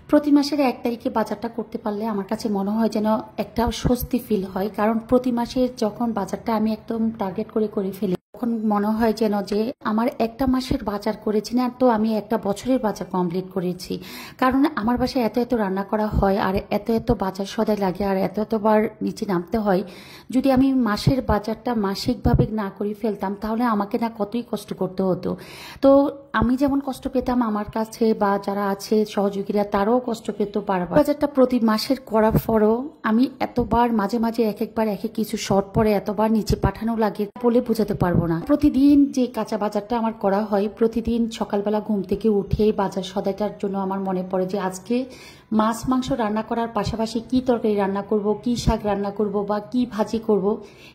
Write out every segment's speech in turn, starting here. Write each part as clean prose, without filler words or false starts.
প্রতি মাসের ১ তারিখে বাজারটা করতে পারলে আমার কাছে মনে হয় যেন একটা স্বস্তি ফিল হয়। কারণ প্রতি মাসে যখন বাজারটা আমি একদম টার্গেট করে ফেলি, তখন মনে হয় যেন যে আমার একটা মাসের বাজার করেছি না, তো আমি একটা বছরের বাজার কমপ্লিট করেছি। কারণ আমার বাসায় এত এত রান্না করা হয়, আর এত এত বাজার সদাই লাগে, আর এত এতবার নিচে নামতে হয়। যদি আমি মাসের বাজারটা মাসিকভাবে না করে ফেলতাম, তাহলে আমাকে না কতই কষ্ট করতে হতো। তো আমি যেমন কষ্ট পেতাম, আমার কাছে বা যারা আছে সহযোগীরা তারাও কষ্ট পেত। বারবার বাজারটা প্রতি মাসের করার পরও আমি এতবার মাঝে মাঝে এক একবার এক এক কিছু শর্ট পরে এতবার নিচে পাঠানো লাগে বলে বোঝাতে পারবো না। প্রতিদিন যে কাঁচা বাজারটা আমার করা হয়, প্রতিদিন সকালবেলা ঘুম থেকে উঠে বাজার সদাইটার জন্য আমার মনে পড়ে যে আজকে মাছ মাংস রান্না করার পাশাপাশি কি তরকারি রান্না করব, কি শাক রান্না করব, বা কি ভাজি করব।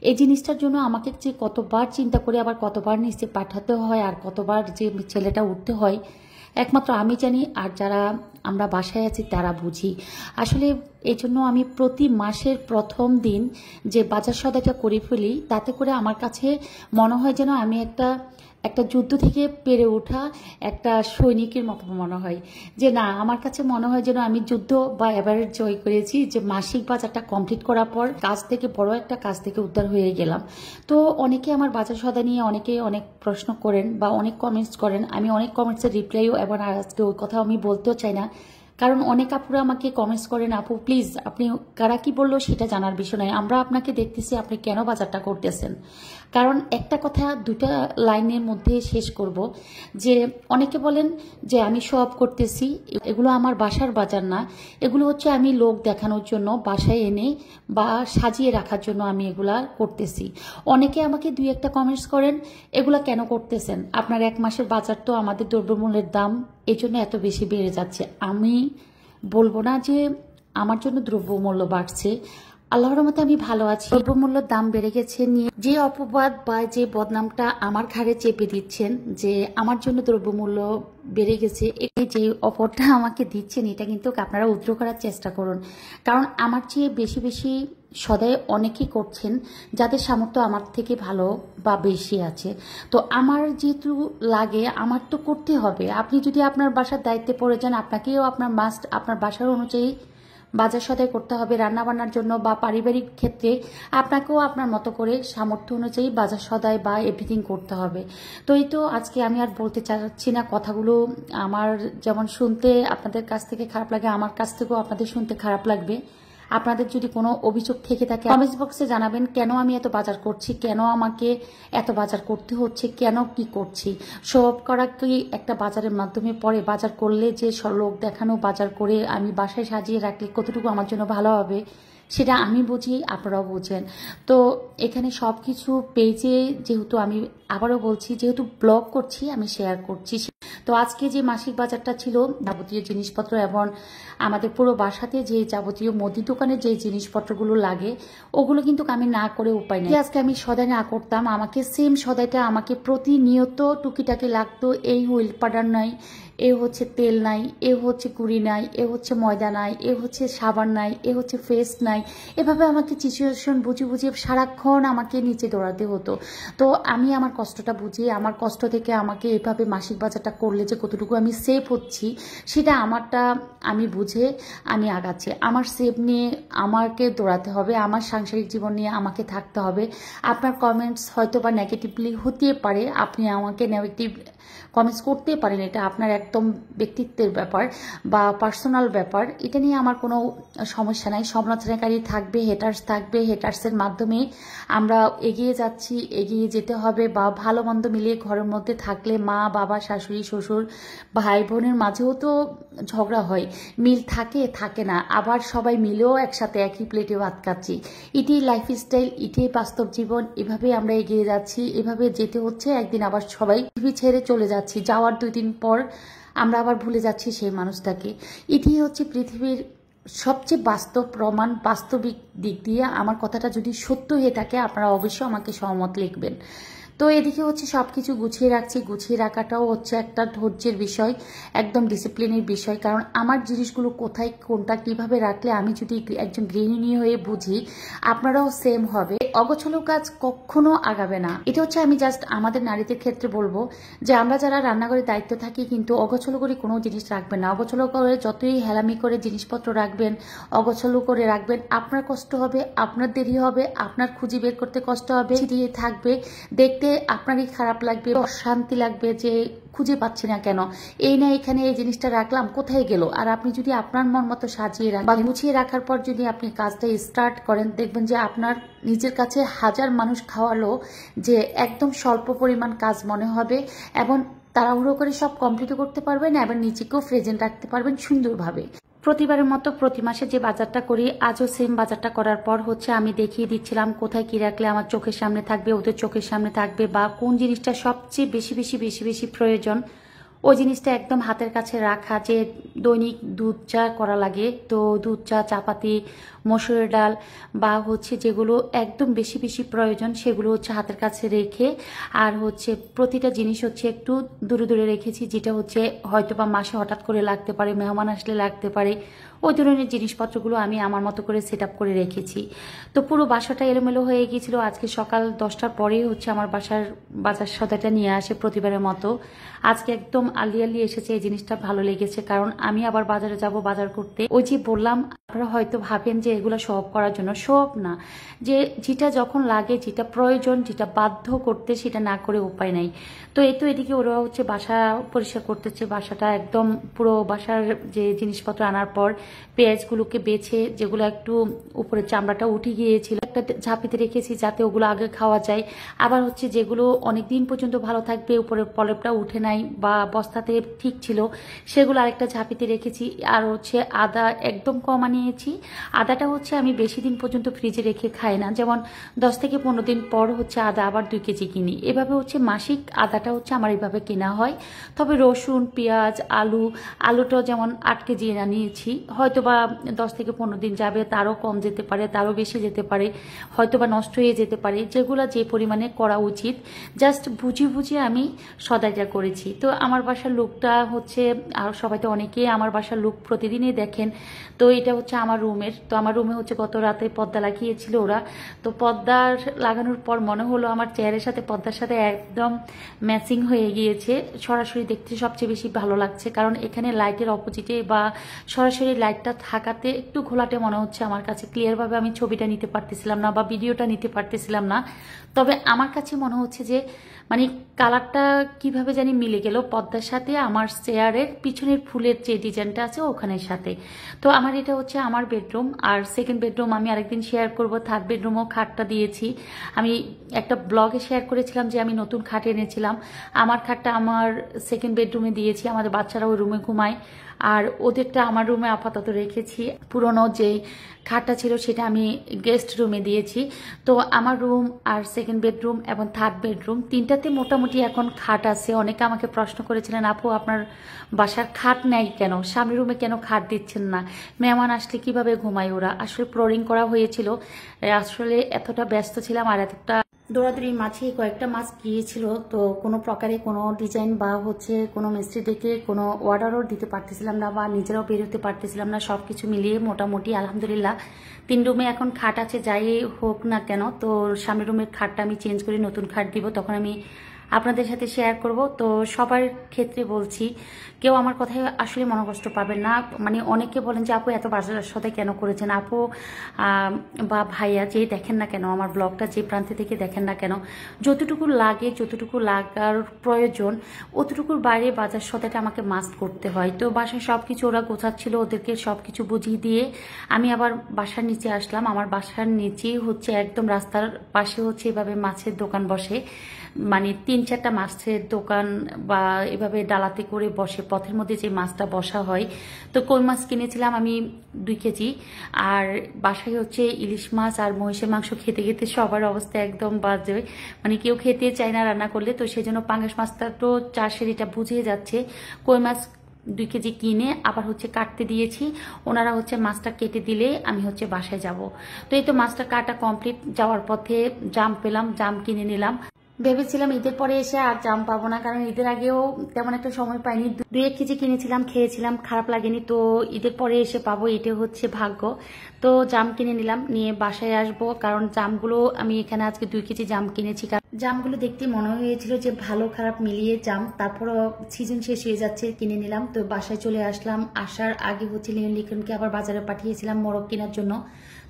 এই জিনিসটার জন্য আমাকে যে কতবার চিন্তা করে আবার কতবার নিচে পাঠাতে হয়, আর কতবার যে ছেলেটা উঠতে হয়, একমাত্র আমি জানি, আর যারা আমরা বাসায় আছি তারা বুঝি। আসলে এই জন্য আমি প্রতি মাসের প্রথম দিন যে বাজার সদাইটা করে ফেলি, তাতে করে আমার কাছে মনে হয় যেন আমি একটা যুদ্ধ থেকে পেরে ওঠা একটা সৈনিকের মতো মনে হয়। যে না, আমার কাছে মনে হয় যেন আমি যুদ্ধ বা এভারেস্ট জয় করেছি, যে মাসিক বাজারটা কমপ্লিট করার পর কাজ থেকে বড় একটা কাজ থেকে উদ্ধার হয়ে গেলাম। তো অনেকে আমার বাজার সদা নিয়ে অনেকে অনেক প্রশ্ন করেন বা অনেক কমেন্টস করেন। আমি অনেক কমেন্টসের রিপ্লাইও, এবং আজকে ওই কথা আমি বলতেও চাই না, কারণ অনেক আপুরা আমাকে কমেন্টস করেন, আপু প্লিজ আপনি কারা কি বললো সেটা জানার বিষয় নয়, আমরা আপনাকে দেখতেছি আপনি কেন বাজারটা করতেছেন। কারণ একটা কথা দুটা লাইনের মধ্যে শেষ করব, যে অনেকে বলেন যে আমি শো অফ করতেছি, এগুলো আমার বাসার বাজার না, এগুলো হচ্ছে আমি লোক দেখানোর জন্য বাসায় এনে বা সাজিয়ে রাখার জন্য আমি এগুলা করতেছি। অনেকে আমাকে দুই একটা কমেন্টস করেন, এগুলা কেন করতেছেন, আপনার 1 মাসের বাজার তো আমাদের দ্রব্যমূল্যের দাম এই জন্য এত বেশি বেড়ে যাচ্ছে। আমি বলবো না যে আমার জন্য দ্রব্যমূল্য বাড়ছে, আল্লাহর রহমতে আমি ভালো আছি। দ্রব্যমূল্যের দাম বেড়ে গেছে নিয়ে যে অপবাদ বা যে বদনামটা আমার ঘাড়ে চেপে দিচ্ছেন, যে আমার জন্য দ্রব্যমূল্য বেড়ে গেছে, এই যে অফারটা আমাকে দিচ্ছেন, এটা কিন্তু আপনারা উদ্র করার চেষ্টা করুন। কারণ আমার চেয়ে বেশি বেশি সদাই অনেকেই করছেন, যাদের সামর্থ্য আমার থেকে ভালো বা বেশি আছে। তো আমার যেহেতু লাগে, আমার তো করতে হবে। আপনি যদি আপনার বাসার দায়িত্বে পড়ে যান, আপনাকেও আপনার মাস্ট আপনার বাসার অনুযায়ী বাজার সদাই করতে হবে। রান্না বান্নার জন্য বা পারিবারিক ক্ষেত্রে আপনাকেও আপনার মতো করে সামর্থ্য অনুযায়ী বাজার সদাই বা এভরিথিং করতে হবে। তো এই তো আজকে আমি আর বলতে চাচ্ছি না কথাগুলো, আমার যেমন শুনতে আপনাদের কাছ থেকে খারাপ লাগে, আমার কাছ থেকেও আপনাদের শুনতে খারাপ লাগবে। আপনাদের যদি কোনো অভিযোগ থেকে থাকে কমেন্টস বক্সে জানাবেন, কেন আমি এত বাজার করছি, কেন আমাকে এত বাজার করতে হচ্ছে, কেন কি করছি। সব করা কি একটা বাজারের মাধ্যমে পরে বাজার করলে যে লোক দেখানো বাজার করে আমি বাসায় সাজিয়ে রাখলে কতটুকু আমার জন্য ভালো হবে, সেটা আমি বুঝি, আপনারাও বুঝেন। তো এখানে সব কিছু পেজে, যেহেতু আমি আবারও বলছি, যেহেতু ব্লগ করছি আমি শেয়ার করছি। তো আজকে যে মাসিক বাজারটা ছিল, যাবতীয় জিনিসপত্র এবং আমাদের পুরো বাসাতে যে যাবতীয় মুদি দোকানে যে জিনিসপত্রগুলো লাগে, ওগুলো কিন্তু আমি না করে উপায় নেই। আজকে আমি সদাই না করতাম, আমাকে সেম সদাইটা আমাকে প্রতিনিয়ত টুকিটাকি লাগতো। এই হুইল পাউডার নাই, এ হচ্ছে তেল নাই, এ হচ্ছে কুড়ি নাই, এ হচ্ছে ময়দা নাই, এ হচ্ছে সাবান নাই, এ হচ্ছে ফেস নাই। এভাবে আমাকে সিচুয়েশন বুঝে বুঝে সারাক্ষণ আমাকে নিচে দৌড়াতে হতো। তো আমি আমার কষ্টটা বুঝি, আমার কষ্ট থেকে আমাকে এভাবে মাসিক বাজারটা করলে যে কতটুকু আমি সেভ হচ্ছি, সেটা আমারটা আমি বুঝে আমি আগাচ্ছি। আমার সেভ নিয়ে আমাকে দৌড়াতে হবে, আমার সাংসারিক জীবন নিয়ে আমাকে থাকতে হবে। আপনার কমেন্টস হয়তো বা নেগেটিভলি হতে পারে, আপনি আমাকে নেগেটিভ কমেন্টস করতে পারেন, এটা আপনার একদম ব্যক্তিত্বের ব্যাপার বা পার্সোনাল ব্যাপার, এটা নিয়ে আমার কোনো সমস্যা নাই। সমালোচনাকারী থাকবে, হেটার্স থাকবে, হেটার্সের মাধ্যমে আমরা এগিয়ে যাচ্ছি, এগিয়ে যেতে হবে। বা ভালো মন্দ মিলিয়ে ঘরের মধ্যে থাকলে মা বাবা শাশুড়ি শ্বশুর ভাই বোনের মাঝেও তো ঝগড়া হয়, মিল থাকে থাকে না, আবার সবাই মিলেও একসাথে একই প্লেটে ভাত খাচ্ছি। এটাই লাইফস্টাইল, এটাই বাস্তব জীবন, এভাবে আমরা এগিয়ে যাচ্ছি, এভাবে যেতে হচ্ছে। একদিন আবার সবাই পৃথিবী ছেড়ে চলে যাচ্ছি, যাওয়ার 2 দিন পর আমরা আবার ভুলে যাচ্ছি সেই মানুষটাকে। এটাই হচ্ছে পৃথিবীর সবচেয়ে বাস্তব প্রমাণ। বাস্তবিক দিক দিয়ে আমার কথাটা যদি সত্য হয়ে থাকে, আপনারা অবশ্যই আমাকে সহমত লিখবেন। তো এদিকে হচ্ছে সবকিছু গুছিয়ে রাখছি। গুছিয়ে রাখাটাও হচ্ছে একটা ধৈর্যের বিষয়, একদম ডিসিপ্লিনের বিষয়। কারণ আমার জিনিসগুলো কোথায় কোনটা কিভাবে রাখলে আমি যদি একজন গৃহিণী হয়ে বুঝি, আপনারাও সেম হবে। অগোছালো কাজ কখনো আগাবে না। এটা হচ্ছে আমি জাস্ট আমাদের নারীদের ক্ষেত্রে বলবো যে আমরা যারা রান্নাঘরের দায়িত্ব থাকি কিন্তু অগোছালো করে কোনো জিনিস রাখবেন না। অগোছালো করে যতই হেলামি করে জিনিসপত্র রাখবেন, অগোছালো করে রাখবেন, আপনার কষ্ট হবে, আপনার দেরি হবে, আপনার খুঁজে বের করতে কষ্ট হবে, দিয়ে থাকবে, দেখতে আপনারই খারাপ লাগবে, অশান্তি লাগবে যে খুঁজে পাচ্ছি না কেন, এই না এখানে এই জিনিসটা রাখলাম কোথায় গেল। আর আপনি যদি আপনার মন মতো সাজিয়ে রাখেন বা গুছিয়ে রাখার পর যদি আপনি কাজটা স্টার্ট করেন, দেখবেন যে আপনার নিজের কাছে হাজার মানুষ খাওয়ালো যে একদম স্বল্প পরিমাণ কাজ মনে হবে এবং তাড়াহুড়ো করে সব কমপ্লিট করতে পারবেন, এবার নিজেকেও প্রেজেন্ট রাখতে পারবেন সুন্দরভাবে। প্রতিবারের মতো প্রতি মাসে যে বাজারটা করি, আজও সেম বাজারটা করার পর হচ্ছে আমি দেখিয়ে দিচ্ছিলাম কোথায় কি রাখলে আমার চোখের সামনে থাকবে, ওদের চোখের সামনে থাকবে, বা কোন জিনিসটা সবচেয়ে বেশি প্রয়োজন ওই জিনিসটা একদম হাতের কাছে রাখা। যে দৈনিক দুধ চা করা লাগে, তো দুধ চা, চাপাতি, মসুরের ডাল বা হচ্ছে যেগুলো একদম বেশি প্রয়োজন সেগুলো হচ্ছে হাতের কাছে রেখে, আর হচ্ছে প্রতিটা জিনিস হচ্ছে একটু দূরে রেখেছি, যেটা হচ্ছে হয়তো বা মাসে হঠাৎ করে লাগতে পারে, মেহমান আসলে লাগতে পারে, ওই ধরনের জিনিসপত্রগুলো আমি আমার মতো করে সেট আপ করে রেখেছি। তো পুরো বাসাটা এলোমেলো হয়ে গিয়েছিল। আজকে সকাল 10টার পরেই হচ্ছে আমার বাসার বাজার সদাইটা নিয়ে আসে প্রতিবারের মতো। আজকে একদম আর্লি এসেছে, এই জিনিসটা ভালো লেগেছে। কারণ আমি আবার বাজারে যাব বাজার করতে। ওই যে বললাম, আপনারা হয়তো ভাবেন যে এগুলো শো অফ করার জন্য, শো অফ না, যে যেটা যখন লাগে, যেটা প্রয়োজন, যেটা বাধ্য করতে, সেটা না করে উপায় নাই। তো এই তো এদিকে ওরা হচ্ছে বাসা পরিষ্কার করতেছে। বাসাটা একদম পুরো বাসার যে জিনিসপত্র আনার পর পেঁয়াজগুলোকে বেছে, যেগুলো একটু উপরে চামড়াটা উঠে গিয়েছিল, একটা ঝাঁপিতে রেখেছি যাতে ওগুলো আগে খাওয়া যায়। আবার হচ্ছে যেগুলো অনেকদিন পর্যন্ত ভালো থাকবে, উপরের পলেপটা উঠে নাই বা বস্তাতে ঠিক ছিল, সেগুলো আরেকটা ঝাঁপিতে রেখেছি। আর হচ্ছে আদা একদম কম আনিয়েছি। আদাটা হচ্ছে আমি বেশি দিন পর্যন্ত ফ্রিজে রেখে খাই না, যেমন 10 থেকে 15 দিন পর হচ্ছে আদা আবার 2 কেজি কিনি। এভাবে হচ্ছে মাসিক আদাটা হচ্ছে আমার এইভাবে কেনা হয়। তবে রসুন, পেঁয়াজ, আলুটাও যেমন 8 কেজি আনিয়েছি। হয়তো বা 10 থেকে 15 দিন যাবে, তারও কম যেতে পারে, তারও বেশি যেতে পারে, হয়তো বা নষ্ট হয়ে যেতে পারে। যেগুলো যে পরিমাণে করা উচিত জাস্ট বুঝে আমি সদাইটা করেছি। তো আমার বাসার লুকটা হচ্ছে, আর সবাই তো অনেকে আমার বাসার লুক প্রতিদিনই দেখেন। তো এটা হচ্ছে আমার রুমের। তো আমার রুমে হচ্ছে গত রাতে পর্দা লাগিয়েছিল ওরা। তো পর্দার লাগানোর পর মনে হলো আমার চেয়ারের সাথে পর্দার সাথে একদম ম্যাচিং হয়ে গিয়েছে। সরাসরি দেখতে সবচেয়ে বেশি ভালো লাগছে, কারণ এখানে লাইটের অপোজিটে বা সরাসরি লাইটটা থাকাতে একটু ঘোলাটে মনে হচ্ছে আমার কাছে। ক্লিয়ারভাবে আমি ছবিটা নিতে পারতেছিলাম না বা ভিডিওটা নিতে পারতেছিলাম না। তবে আমার কাছে মনে হচ্ছে যে মানে কালারটা কিভাবে জানি মিলে গেল পর্দার সাথে, আমার চেয়ারের পিছনের ফুলের যে ডিজাইনটা আছে ওখানের সাথে। তো আমার এটা হচ্ছে আমার বেডরুম। আর সেকেন্ড বেডরুম আমি আরেকদিন শেয়ার করব। থার্ড বেডরুমও খাটটা দিয়েছি। আমি একটা ব্লগে শেয়ার করেছিলাম যে আমি নতুন খাট এনেছিলাম। আমার খাটটা আমার সেকেন্ড বেডরুমে দিয়েছি। আমাদের বাচ্চারা ওই রুমে ঘুমায়, আর ওদেরটা আমার রুমে আপাতত রেখেছি। পুরনো যে খাটটা ছিল সেটা আমি গেস্ট রুমে দিয়েছি। তো আমার রুম আর সেকেন্ড বেডরুম এবং থার্ড বেডরুম তিনটাতে মোটামুটি এখন খাট আছে। অনেকে আমাকে প্রশ্ন করেছিলেন, আপু আপনার বাসার খাট নেই কেন, সামনের রুমে কেন খাট দিচ্ছেন না, মেহমান আসলে কিভাবে ঘুমায় ওরা। আসলে ফ্লোরিং করা হয়েছিল, আসলে এতটা ব্যস্ত ছিলাম আর এতটা দৌড়াদৌড়ির মাঝে কয়েকটা মাস গিয়েছিল। তো কোনো প্রকারে কোনো ডিজাইন বা হচ্ছে কোনো মিস্ত্রি ডেকে কোনো অর্ডারও দিতে পারতেছিলাম না বা নিজেরাও বেরোতে পারতেছিলাম না। সবকিছু মিলিয়ে মোটামুটি আলহামদুলিল্লাহ 3 রুমে এখন খাট আছে। যাই হোক না কেন, তো সামনের রুমের খাটটা আমি চেঞ্জ করে নতুন খাট দিব, তখন আমি আপনাদের সাথে শেয়ার করব। তো সবার ক্ষেত্রে বলছি, কেউ আমার কথায় আসলে মনোকষ্ট পাবেন না। মানে অনেকে বলেন যে আপু এত বাজারের সাথে কেন করেছেন, আপু বা ভাইয়া যে দেখেন না কেন আমার ব্লগটা, যে প্রান্তে থেকে দেখেন না কেন, যতটুকু লাগে, যতটুকু লাগার প্রয়োজন অতটুকুর বাইরে বাজার সদাইটা আমাকে মাস্ট করতে হয়। তো বাসায় সবকিছু ওরা গোছাচ্ছিল, ওদেরকে সবকিছু বুঝিয়ে দিয়ে আমি আবার বাসার নিচে আসলাম। আমার বাসার নিচেই হচ্ছে একদম রাস্তার পাশে হচ্ছে এভাবে মাছের দোকান বসে, মানে 3-4টা মাছের দোকান বা এভাবে ডালাতে করে বসে, পথের মধ্যে যে মাছটা বসা হয়। তো কই মাছ কিনেছিলাম আমি 2 কেজি। আর বাসায় হচ্ছে ইলিশ মাছ আর মহিষের মাংস খেতে খেতে সবার অবস্থা একদম বাজে, মানে কেউ খেতে চায় না রান্না করলে। তো সেই জন্য পাঙ্গাস মাছটা তো চাষের এটা বুঝে যাচ্ছে। কই মাছ 2 কেজি কিনে আবার হচ্ছে কাটতে দিয়েছি। ওনারা হচ্ছে মাছটা কেটে দিলে আমি হচ্ছে বাসায় যাব। তো এই তো মাছটা কাটা কমপ্লিট। যাওয়ার পথে জাম পেলাম, জাম কিনে নিলাম। ভেবেছিলাম ঈদের পরে এসে আর জাম পাবো না, কারণ ঈদের আগেও তেমন একটা সময় পাইনি। 2-1 কেজি কিনেছিলাম, খেয়েছিলাম, খারাপ লাগেনি। তো ঈদের পরে এসে পাবো, এটা হচ্ছে ভাগ্য। তো জাম কিনে নিলাম, নিয়ে বাসায় আসবো, কারণ জামগুলো আমি এখানে আজকে 2 কেজি জাম কিনেছি। কারণ জামগুলো দেখতে মনে হয়েছিল যে ভালো খারাপ মিলিয়ে জাম, তারপরও সিজন শেষ হয়ে যাচ্ছে, কিনে নিলাম। তো বাসায় চলে আসলাম, আসার আগে হচ্ছে লিখনকে আবার বাজারে পাঠিয়েছিলাম মোরগ কেনার জন্য।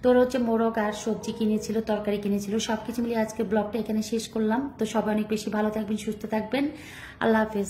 তো ওরা হচ্ছে মোরগ আর সবজি কিনেছিল, তরকারি কিনেছিল, সবকিছু মিলিয়ে আজকে ব্লগটা এখানে শেষ করলাম। তো সবাই অনেক বেশি ভালো থাকবেন, সুস্থ থাকবেন। আল্লাহ হাফেজ।